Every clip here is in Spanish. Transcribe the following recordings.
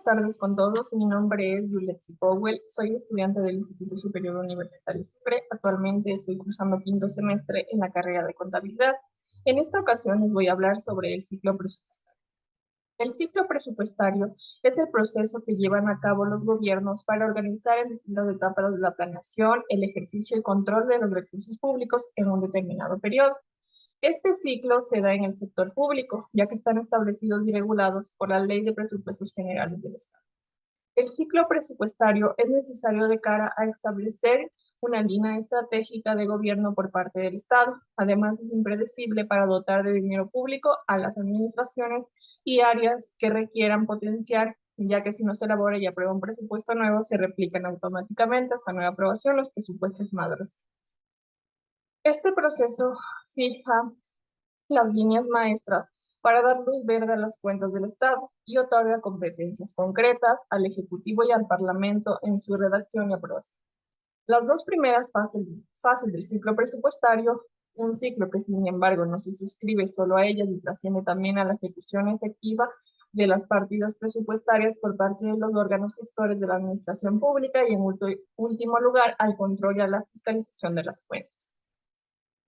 tardes con todos. Mi nombre es Yuletsi Powell. Soy estudiante del Instituto Superior Universitario SIPRE. Actualmente estoy cursando quinto semestre en la carrera de contabilidad. En esta ocasión les voy a hablar sobre el ciclo presupuestario. El ciclo presupuestario es el proceso que llevan a cabo los gobiernos para organizar en distintas etapas de la planeación, el ejercicio y control de los recursos públicos en un determinado periodo. Este ciclo se da en el sector público, ya que están establecidos y regulados por la Ley de Presupuestos Generales del Estado. El ciclo presupuestario es necesario de cara a establecer una línea estratégica de gobierno por parte del Estado. Además, es impredecible para dotar de dinero público a las administraciones y áreas que requieran potenciar, ya que si no se elabora y aprueba un presupuesto nuevo, se replican automáticamente hasta nueva aprobación los presupuestos madres. Este proceso fija las líneas maestras para dar luz verde a las cuentas del Estado y otorga competencias concretas al Ejecutivo y al Parlamento en su redacción y aprobación. Las dos primeras fases del ciclo presupuestario, un ciclo que sin embargo no se suscribe solo a ellas y trasciende también a la ejecución efectiva de las partidas presupuestarias por parte de los órganos gestores de la administración pública y en último lugar al control y a la fiscalización de las cuentas.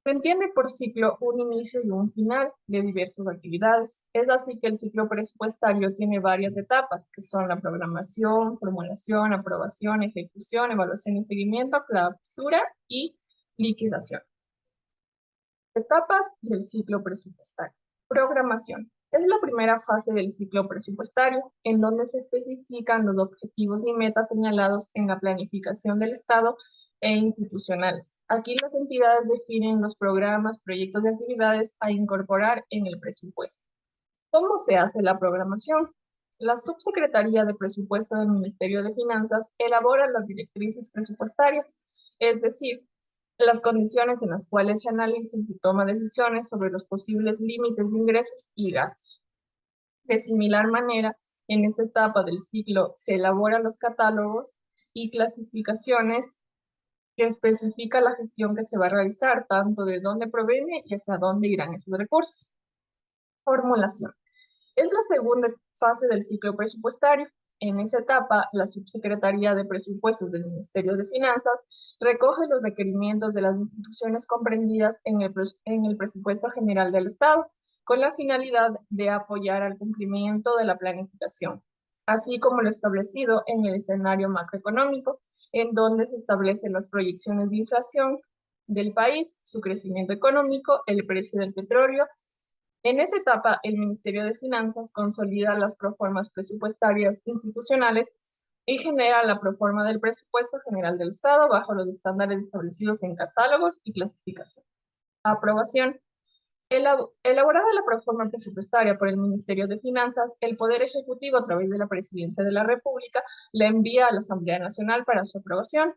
Se entiende por ciclo un inicio y un final de diversas actividades. Es así que el ciclo presupuestario tiene varias etapas, que son la programación, formulación, aprobación, ejecución, evaluación y seguimiento, clausura y liquidación. Etapas del ciclo presupuestario. Programación. Es la primera fase del ciclo presupuestario, en donde se especifican los objetivos y metas señalados en la planificación del Estado e institucionales. Aquí las entidades definen los programas, proyectos de actividades a incorporar en el presupuesto. ¿Cómo se hace la programación? La Subsecretaría de Presupuesto del Ministerio de Finanzas elabora las directrices presupuestarias, es decir, las condiciones en las cuales se analizan y se toman decisiones sobre los posibles límites de ingresos y gastos. De similar manera, en esta etapa del ciclo se elaboran los catálogos y clasificaciones que especifica la gestión que se va a realizar, tanto de dónde proviene y hacia dónde irán esos recursos. Formulación. Es la segunda fase del ciclo presupuestario. En esa etapa, la Subsecretaría de Presupuestos del Ministerio de Finanzas recoge los requerimientos de las instituciones comprendidas en el Presupuesto General del Estado, con la finalidad de apoyar al cumplimiento de la planificación, así como lo establecido en el escenario macroeconómico, en donde se establecen las proyecciones de inflación del país, su crecimiento económico, el precio del petróleo. En esa etapa, el Ministerio de Finanzas consolida las proformas presupuestarias institucionales y genera la proforma del Presupuesto General del Estado bajo los estándares establecidos en catálogos y clasificación. Aprobación. Elaborada la proforma presupuestaria por el Ministerio de Finanzas, el Poder Ejecutivo, a través de la Presidencia de la República, la envía a la Asamblea Nacional para su aprobación.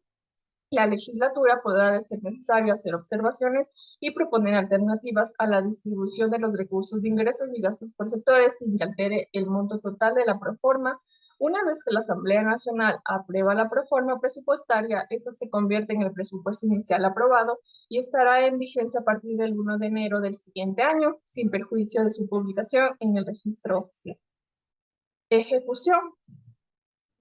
La legislatura podrá, de ser necesario, hacer observaciones y proponer alternativas a la distribución de los recursos de ingresos y gastos por sectores sin que altere el monto total de la proforma. Una vez que la Asamblea Nacional aprueba la proforma presupuestaria, esta se convierte en el presupuesto inicial aprobado y estará en vigencia a partir del 1 de enero del siguiente año, sin perjuicio de su publicación en el registro oficial. Ejecución.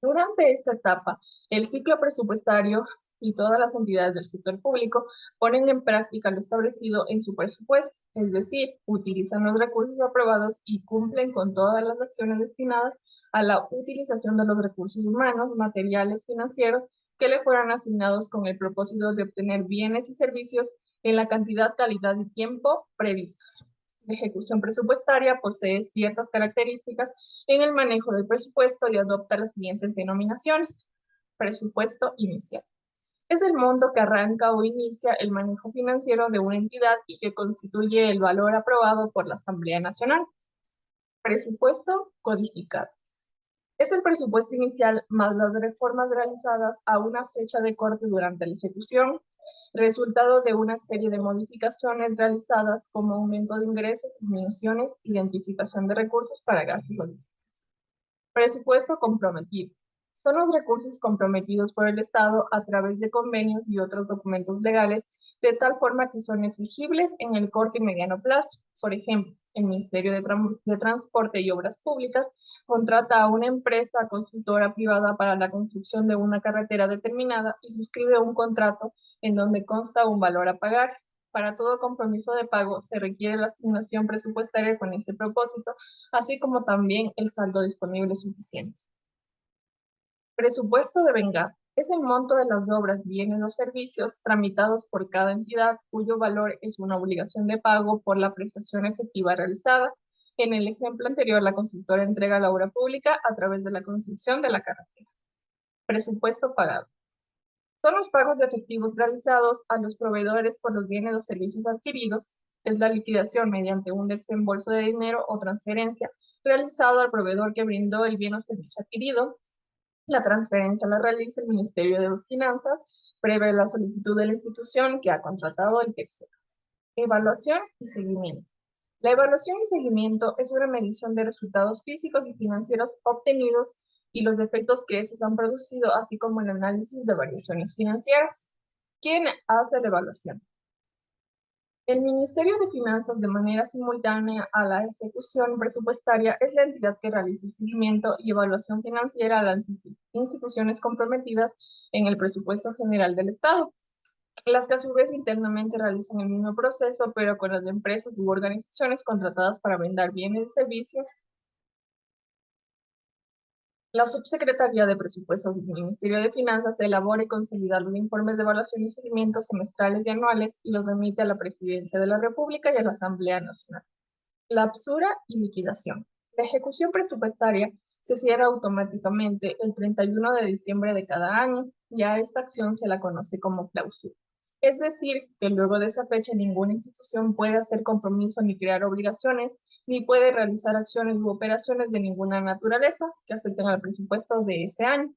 Durante esta etapa, el ciclo presupuestario y todas las entidades del sector público ponen en práctica lo establecido en su presupuesto, es decir, utilizan los recursos aprobados y cumplen con todas las acciones destinadas a la utilización de los recursos humanos, materiales, financieros que le fueran asignados con el propósito de obtener bienes y servicios en la cantidad, calidad y tiempo previstos. La ejecución presupuestaria posee ciertas características en el manejo del presupuesto y adopta las siguientes denominaciones. Presupuesto inicial. Es el monto que arranca o inicia el manejo financiero de una entidad y que constituye el valor aprobado por la Asamblea Nacional. Presupuesto codificado. Es el presupuesto inicial más las reformas realizadas a una fecha de corte durante la ejecución, resultado de una serie de modificaciones realizadas como aumento de ingresos, disminuciones, identificación de recursos para gastos. Presupuesto comprometido. Son los recursos comprometidos por el Estado a través de convenios y otros documentos legales, de tal forma que son exigibles en el corto y mediano plazo. Por ejemplo, el Ministerio de Transporte y Obras Públicas contrata a una empresa constructora privada para la construcción de una carretera determinada y suscribe un contrato en donde consta un valor a pagar. Para todo compromiso de pago se requiere la asignación presupuestaria con ese propósito, así como también el saldo disponible suficiente. Presupuesto de vengar. Es el monto de las obras, bienes o servicios tramitados por cada entidad cuyo valor es una obligación de pago por la prestación efectiva realizada. En el ejemplo anterior, la constructora entrega la obra pública a través de la construcción de la carretera. Presupuesto pagado. Son los pagos de efectivos realizados a los proveedores por los bienes o servicios adquiridos. Es la liquidación mediante un desembolso de dinero o transferencia realizado al proveedor que brindó el bien o servicio adquirido. La transferencia la realiza el Ministerio de Finanzas, previa la solicitud de la institución que ha contratado el tercero. Evaluación y seguimiento. La evaluación y seguimiento es una medición de resultados físicos y financieros obtenidos y los efectos que esos han producido, así como el análisis de variaciones financieras. ¿Quién hace la evaluación? El Ministerio de Finanzas, de manera simultánea a la ejecución presupuestaria, es la entidad que realiza el seguimiento y evaluación financiera a las instituciones comprometidas en el presupuesto general del Estado, las que a su vez internamente realizan el mismo proceso, pero con las empresas u organizaciones contratadas para vender bienes y servicios. La Subsecretaría de Presupuestos del Ministerio de Finanzas elabora y consolida los informes de evaluación y seguimiento semestrales y anuales y los remite a la Presidencia de la República y a la Asamblea Nacional. Clausura y liquidación. La ejecución presupuestaria se cierra automáticamente el 31 de diciembre de cada año y a esta acción se la conoce como clausura. Es decir, que luego de esa fecha ninguna institución puede hacer compromiso ni crear obligaciones, ni puede realizar acciones u operaciones de ninguna naturaleza que afecten al presupuesto de ese año.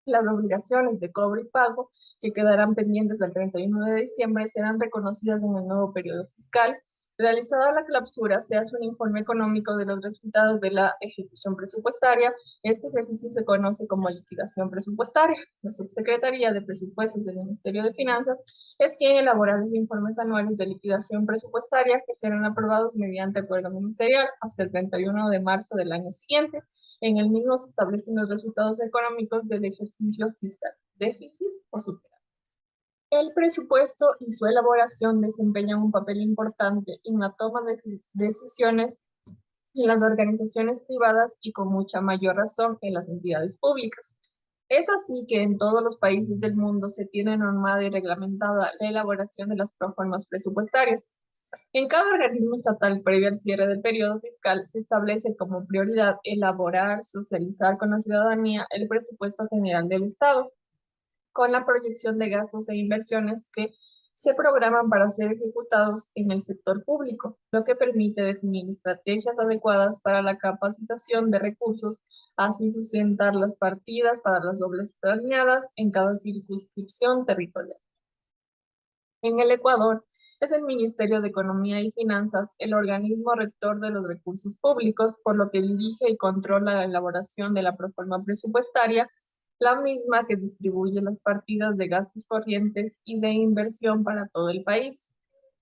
Las obligaciones de cobro y pago que quedarán pendientes del 31 de diciembre serán reconocidas en el nuevo periodo fiscal. Realizada la clausura, se hace un informe económico de los resultados de la ejecución presupuestaria. Este ejercicio se conoce como liquidación presupuestaria. La Subsecretaría de Presupuestos del Ministerio de Finanzas es quien elabora los informes anuales de liquidación presupuestaria que serán aprobados mediante acuerdo ministerial hasta el 31 de marzo del año siguiente. En el mismo se establecen los resultados económicos del ejercicio fiscal, déficit o superávit. El presupuesto y su elaboración desempeñan un papel importante en la toma de decisiones en las organizaciones privadas y con mucha mayor razón en las entidades públicas. Es así que en todos los países del mundo se tiene normada y reglamentada la elaboración de las proformas presupuestarias. En cada organismo estatal previo al cierre del periodo fiscal se establece como prioridad elaborar, socializar con la ciudadanía el presupuesto general del Estado, con la proyección de gastos e inversiones que se programan para ser ejecutados en el sector público, lo que permite definir estrategias adecuadas para la capacitación de recursos, así sustentar las partidas para las obras planeadas en cada circunscripción territorial. En el Ecuador, es el Ministerio de Economía y Finanzas el organismo rector de los recursos públicos, por lo que dirige y controla la elaboración de la proforma presupuestaria, la misma que distribuye las partidas de gastos corrientes y de inversión para todo el país.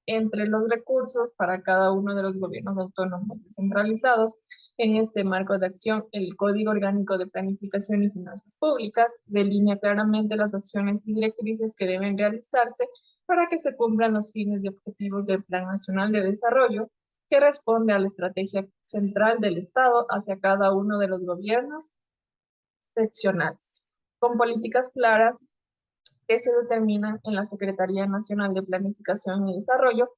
Entre los recursos para cada uno de los gobiernos autónomos descentralizados, en este marco de acción, el Código Orgánico de Planificación y Finanzas Públicas delinea claramente las acciones y directrices que deben realizarse para que se cumplan los fines y objetivos del Plan Nacional de Desarrollo, que responde a la estrategia central del Estado hacia cada uno de los gobiernos seccionales, con políticas claras que se determinan en la Secretaría Nacional de Planificación y Desarrollo.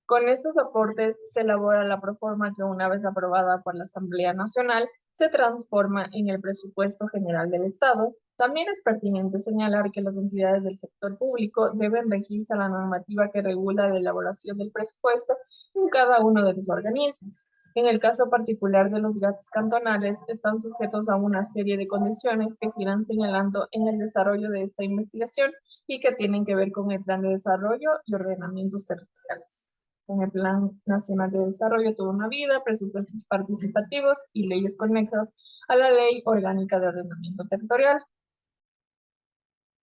Con estos aportes se elabora la proforma que, una vez aprobada por la Asamblea Nacional, se transforma en el presupuesto general del Estado. También es pertinente señalar que las entidades del sector público deben regirse a la normativa que regula la elaboración del presupuesto en cada uno de los organismos. En el caso particular de los gastos cantonales, están sujetos a una serie de condiciones que se irán señalando en el desarrollo de esta investigación y que tienen que ver con el Plan de Desarrollo y Ordenamientos Territoriales, con el Plan Nacional de Desarrollo Toda una Vida, presupuestos participativos y leyes conexas a la Ley Orgánica de Ordenamiento Territorial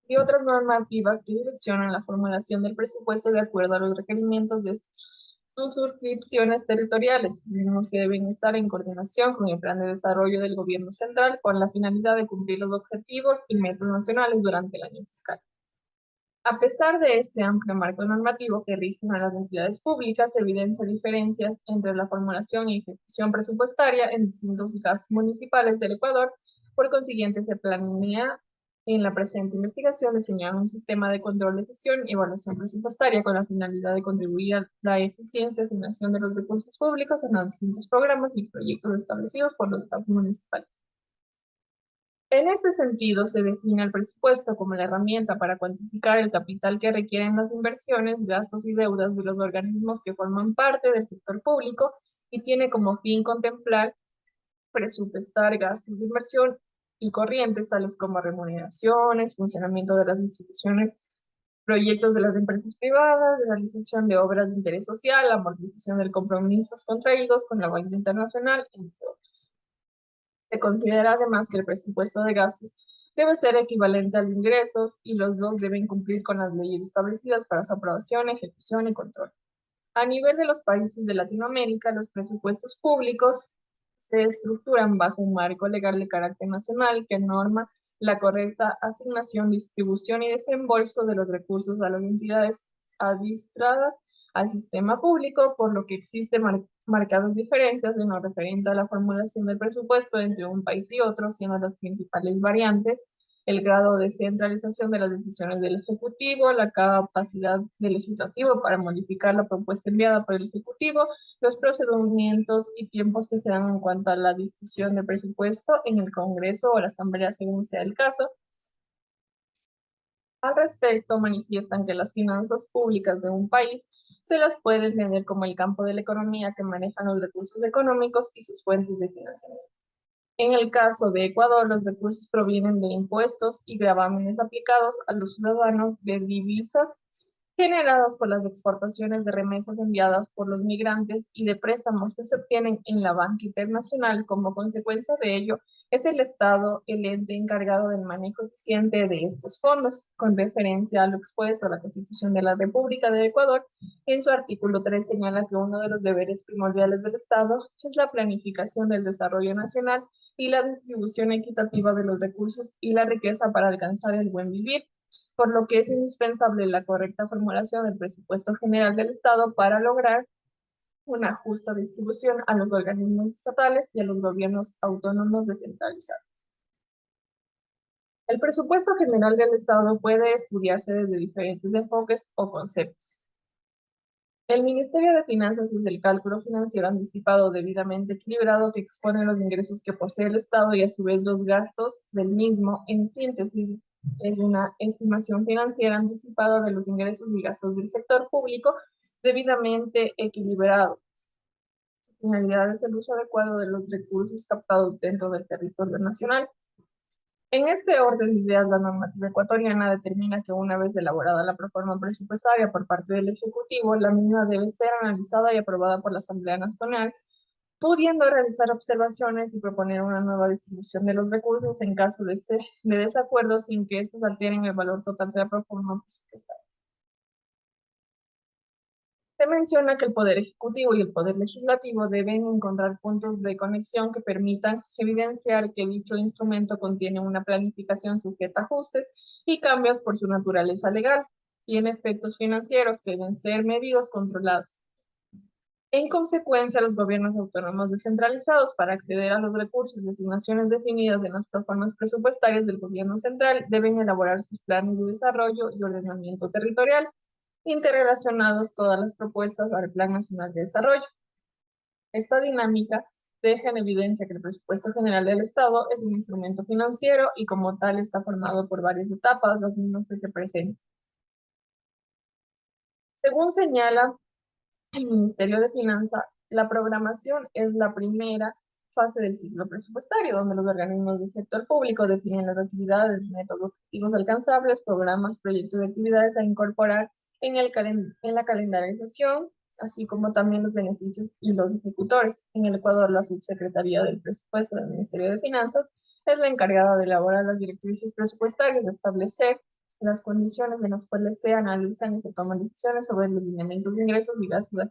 y otras normativas que direccionan la formulación del presupuesto de acuerdo a los requerimientos de estos sus suscripciones territoriales, los mismos que deben estar en coordinación con el plan de desarrollo del gobierno central con la finalidad de cumplir los objetivos y metas nacionales durante el año fiscal. A pesar de este amplio marco normativo que rige a las entidades públicas, evidencia diferencias entre la formulación y ejecución presupuestaria en distintos gastos municipales del Ecuador. Por consiguiente, se planea en la presente investigación diseñar un sistema de control de gestión y evaluación presupuestaria con la finalidad de contribuir a la eficiencia y asignación de los recursos públicos en los distintos programas y proyectos establecidos por los estados municipales. En este sentido, se define el presupuesto como la herramienta para cuantificar el capital que requieren las inversiones, gastos y deudas de los organismos que forman parte del sector público y tiene como fin contemplar, presupuestar gastos de inversión y corrientes tales como remuneraciones, funcionamiento de las instituciones, proyectos de las empresas privadas, realización de obras de interés social, amortización de compromisos contraídos con la banca internacional, entre otros. Se considera además que el presupuesto de gastos debe ser equivalente al de ingresos y los dos deben cumplir con las leyes establecidas para su aprobación, ejecución y control. A nivel de los países de Latinoamérica, los presupuestos públicos se estructuran bajo un marco legal de carácter nacional que norma la correcta asignación, distribución y desembolso de los recursos a las entidades administradas al sistema público, por lo que existen marcadas diferencias en lo referente a la formulación del presupuesto entre un país y otro, siendo las principales variantes el grado de centralización de las decisiones del Ejecutivo, la capacidad del Legislativo para modificar la propuesta enviada por el Ejecutivo, los procedimientos y tiempos que se dan en cuanto a la discusión del presupuesto en el Congreso o la Asamblea, según sea el caso. Al respecto, manifiestan que las finanzas públicas de un país se las puede entender como el campo de la economía que maneja los recursos económicos y sus fuentes de financiamiento. En el caso de Ecuador, los recursos provienen de impuestos y gravámenes aplicados a los ciudadanos, de divisas generadas por las exportaciones de remesas enviadas por los migrantes y de préstamos que se obtienen en la banca internacional. Como consecuencia de ello, es el Estado el ente encargado del manejo eficiente de estos fondos. Con referencia a lo expuesto a la Constitución de la República de Ecuador, en su artículo 3 señala que uno de los deberes primordiales del Estado es la planificación del desarrollo nacional y la distribución equitativa de los recursos y la riqueza para alcanzar el buen vivir, por lo que es indispensable la correcta formulación del presupuesto general del Estado para lograr una justa distribución a los organismos estatales y a los gobiernos autónomos descentralizados. El presupuesto general del Estado puede estudiarse desde diferentes enfoques o conceptos. El Ministerio de Finanzas es el cálculo financiero anticipado debidamente equilibrado que expone los ingresos que posee el Estado y a su vez los gastos del mismo. En síntesis, es una estimación financiera anticipada de los ingresos y gastos del sector público debidamente equilibrado. Su finalidad es el uso adecuado de los recursos captados dentro del territorio nacional. En este orden de ideas, la normativa ecuatoriana determina que una vez elaborada la proforma presupuestaria por parte del Ejecutivo, la misma debe ser analizada y aprobada por la Asamblea Nacional, pudiendo realizar observaciones y proponer una nueva distribución de los recursos en caso de desacuerdo sin que estos alteren el valor total de la proforma presupuestaria. Se menciona que el Poder Ejecutivo y el Poder Legislativo deben encontrar puntos de conexión que permitan evidenciar que dicho instrumento contiene una planificación sujeta a ajustes y cambios por su naturaleza legal. Tiene efectos financieros que deben ser medidos, controlados. En consecuencia, los gobiernos autónomos descentralizados, para acceder a los recursos y asignaciones definidas en las proformas presupuestarias del gobierno central, deben elaborar sus planes de desarrollo y ordenamiento territorial, interrelacionados todas las propuestas al Plan Nacional de Desarrollo. Esta dinámica deja en evidencia que el presupuesto general del Estado es un instrumento financiero y como tal está formado por varias etapas, las mismas que se presentan. Según señala el Ministerio de Finanzas, la programación es la primera fase del ciclo presupuestario, donde los organismos del sector público definen las actividades, métodos, objetivos alcanzables, programas, proyectos de actividades a incorporar en la calendarización, así como también los beneficios y los ejecutores. En el Ecuador, la Subsecretaría del Presupuesto del Ministerio de Finanzas es la encargada de elaborar las directrices presupuestarias, de establecer las condiciones en las cuales se analizan y se toman decisiones sobre los lineamientos de ingresos y gastos.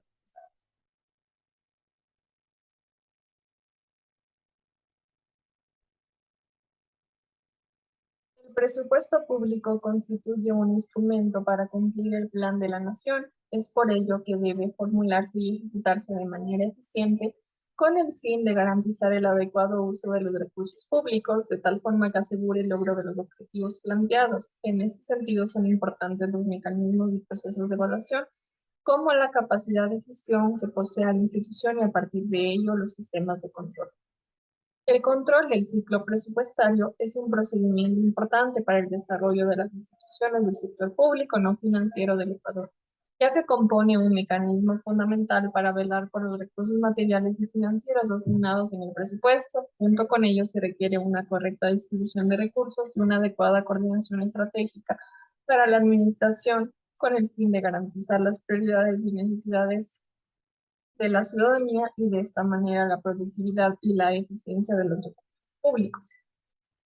presupuesto público constituye un instrumento para cumplir el plan de la nación. Es por ello que debe formularse y ejecutarse de manera eficiente con el fin de garantizar el adecuado uso de los recursos públicos, de tal forma que asegure el logro de los objetivos planteados. En ese sentido, son importantes los mecanismos y procesos de evaluación, como la capacidad de gestión que posea la institución y a partir de ello los sistemas de control. El control del ciclo presupuestario es un procedimiento importante para el desarrollo de las instituciones del sector público no financiero del Ecuador, ya que compone un mecanismo fundamental para velar por los recursos materiales y financieros asignados en el presupuesto. Junto con ello se requiere una correcta distribución de recursos y una adecuada coordinación estratégica para la administración con el fin de garantizar las prioridades y necesidades de la ciudadanía y de esta manera la productividad y la eficiencia de los recursos públicos.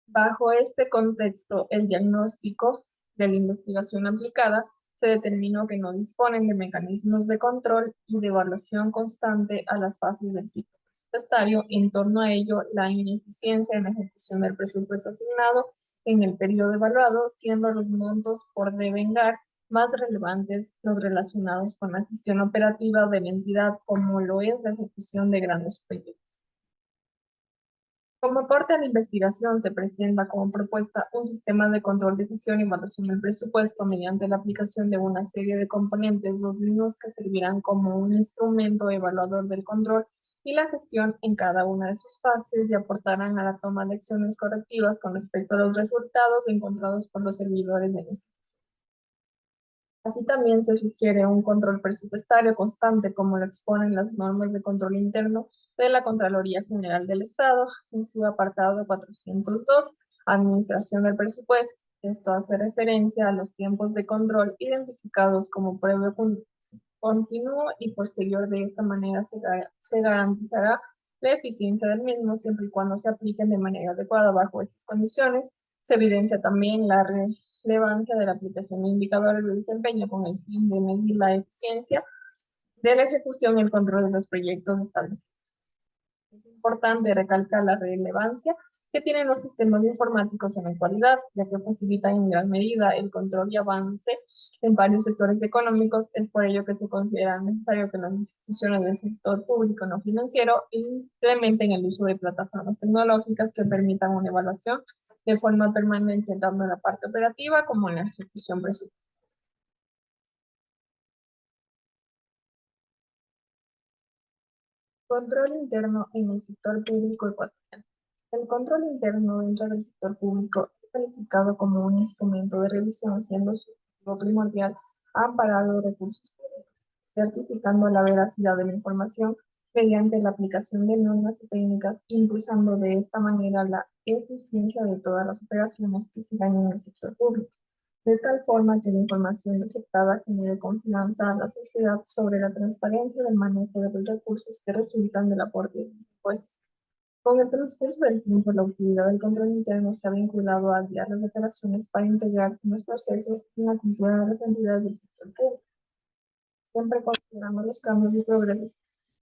Bajo este contexto, el diagnóstico de la investigación aplicada se determinó que no disponen de mecanismos de control y de evaluación constante a las fases del ciclo presupuestario. En torno a ello, la ineficiencia en la ejecución del presupuesto asignado en el periodo evaluado, siendo los montos por devengar más relevantes los relacionados con la gestión operativa de la entidad, como lo es la ejecución de grandes proyectos. Como aporte a la investigación, se presenta como propuesta un sistema de control de gestión y evaluación del presupuesto mediante la aplicación de una serie de componentes, los mismos que servirán como un instrumento evaluador del control y la gestión en cada una de sus fases y aportarán a la toma de acciones correctivas con respecto a los resultados encontrados por los servidores de la institución. Así también se sugiere un control presupuestario constante, como lo exponen las normas de control interno de la Contraloría General del Estado en su apartado 402, Administración del Presupuesto. Esto hace referencia a los tiempos de control identificados como previo, continuo y posterior. De esta manera se garantizará la eficiencia del mismo siempre y cuando se apliquen de manera adecuada. Bajo estas condiciones, se evidencia también la relevancia de la aplicación de indicadores de desempeño con el fin de medir la eficiencia de la ejecución y el control de los proyectos establecidos. Es importante recalcar la relevancia que tienen los sistemas informáticos en la actualidad, ya que facilitan en gran medida el control y avance en varios sectores económicos. Es por ello que se considera necesario que las instituciones del sector público no financiero implementen el uso de plataformas tecnológicas que permitan una evaluación de forma permanente tanto en la parte operativa como en la ejecución presupuestaria. Control interno en el sector público ecuatoriano. El control interno dentro del sector público es calificado como un instrumento de revisión, siendo su objetivo primordial amparar los recursos públicos, certificando la veracidad de la información mediante la aplicación de normas y técnicas, impulsando de esta manera la eficiencia de todas las operaciones que se dan en el sector público, de tal forma que la información receptada genere confianza a la sociedad sobre la transparencia del manejo de los recursos que resultan del aporte de los impuestos. Con el transcurso del tiempo, la utilidad del control interno se ha vinculado a guiar las operaciones para integrarse en los procesos y en la cultura de las entidades del sector público, siempre considerando los cambios y progresos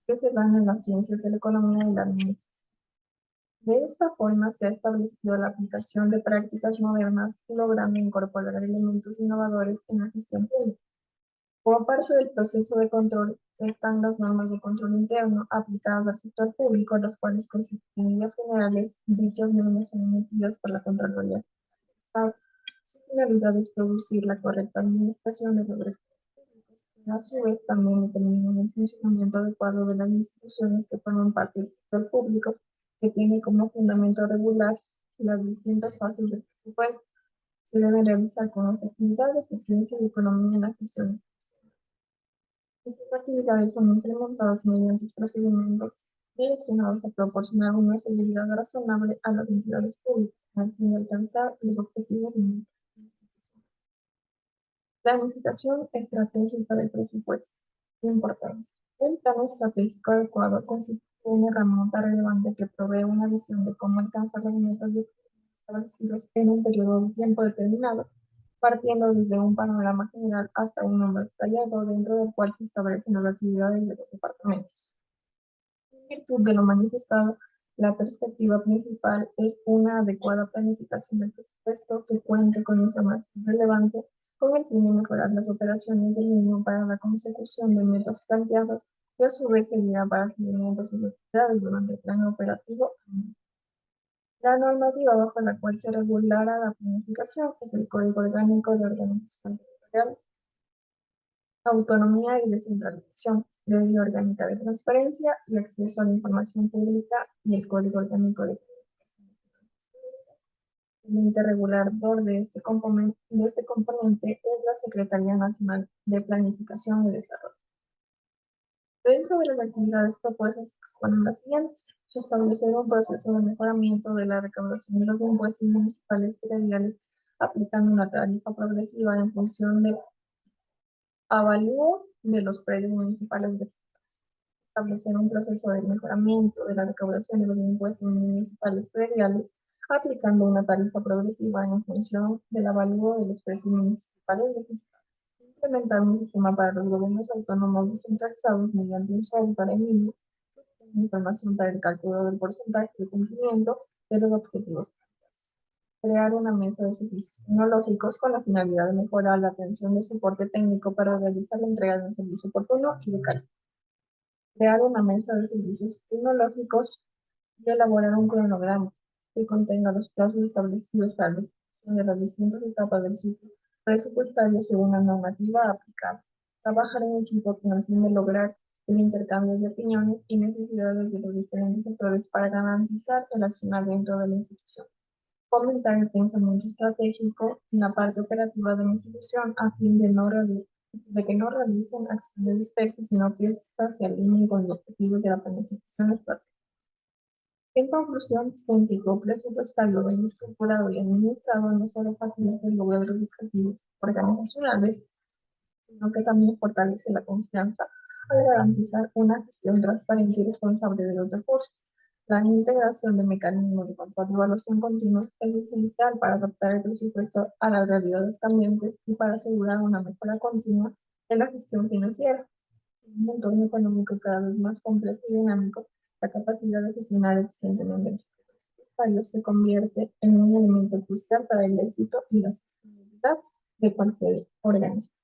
que se dan en las ciencias de la economía y la administración. De esta forma se ha establecido la aplicación de prácticas modernas, logrando incorporar elementos innovadores en la gestión pública. Como parte del proceso de control están las normas de control interno aplicadas al sector público, las cuales constituyen líneas generales. Dichas normas son emitidas por la Contraloría del Estado. Su finalidad es producir la correcta administración de los recursos públicos, y a su vez también determinan el funcionamiento adecuado de las instituciones que forman parte del sector público, que tiene como fundamento regular las distintas fases del presupuesto. Se debe realizar con efectividad, eficiencia y economía en la gestión. Estas actividades son implementadas mediante procedimientos direccionados a proporcionar una seguridad razonable a las entidades públicas, al fin de alcanzar los objetivos de la institución. Planificación estratégica del presupuesto. Importante. El plan estratégico adecuado constituye una herramienta relevante que provee una visión de cómo alcanzar las metas y objetivos establecidos en un periodo de tiempo determinado, partiendo desde un panorama general hasta un número detallado, dentro del cual se establecen las actividades de los departamentos. En virtud de lo manifestado, La perspectiva principal es una adecuada planificación del presupuesto que cuente con información relevante con el fin de mejorar las operaciones del mismo para la consecución de metas planteadas y a su vez servirá para seguimiento de sus actividades durante el plan operativo. La normativa bajo la cual se regulará la planificación es el Código Orgánico de Organización Territorial, Autonomía y Descentralización, Ley Orgánica de Transparencia y Acceso a la Información Pública y el Código Orgánico de El ente regulador de este componente es la Secretaría Nacional de Planificación y Desarrollo. Dentro de las actividades propuestas se exponen las siguientes: establecer un proceso de mejoramiento de la recaudación de los impuestos municipales prediales aplicando una tarifa progresiva en función del avalúo de los predios municipales de establecer un proceso de mejoramiento de la recaudación de los impuestos municipales prediales, aplicando una tarifa progresiva en función del avalúo de los precios municipales registrados. Implementar un sistema para los gobiernos autónomos descentralizados mediante un software en línea, información para el cálculo del porcentaje de cumplimiento de los objetivos. Crear una mesa de servicios tecnológicos con la finalidad de mejorar la atención de soporte técnico para realizar la entrega de un servicio oportuno y de calidad. Crear una mesa de servicios tecnológicos y elaborar un cronograma que contenga los plazos establecidos para la ejecución de las distintas etapas del ciclo presupuestario según la normativa aplicable. Trabajar en equipo con el fin de lograr el intercambio de opiniones y necesidades de los diferentes sectores para garantizar el accionar dentro de la institución. Fomentar el pensamiento estratégico en la parte operativa de la institución a fin de que no realicen acciones dispersas, sino que éstas se alineen con los objetivos de la planificación estratégica. En conclusión, un ciclo presupuestario bien estructurado y administrado no solo facilita el logro de los objetivos organizacionales, sino que también fortalece la confianza al garantizar una gestión transparente y responsable de los recursos. La integración de mecanismos de control y evaluación continuos es esencial para adaptar el presupuesto a las realidades cambiantes y para asegurar una mejora continua en la gestión financiera. En un entorno económico cada vez más complejo y dinámico, la capacidad de gestionar eficientemente el ciclo presupuestario se convierte en un elemento crucial para el éxito y la sostenibilidad de cualquier organización.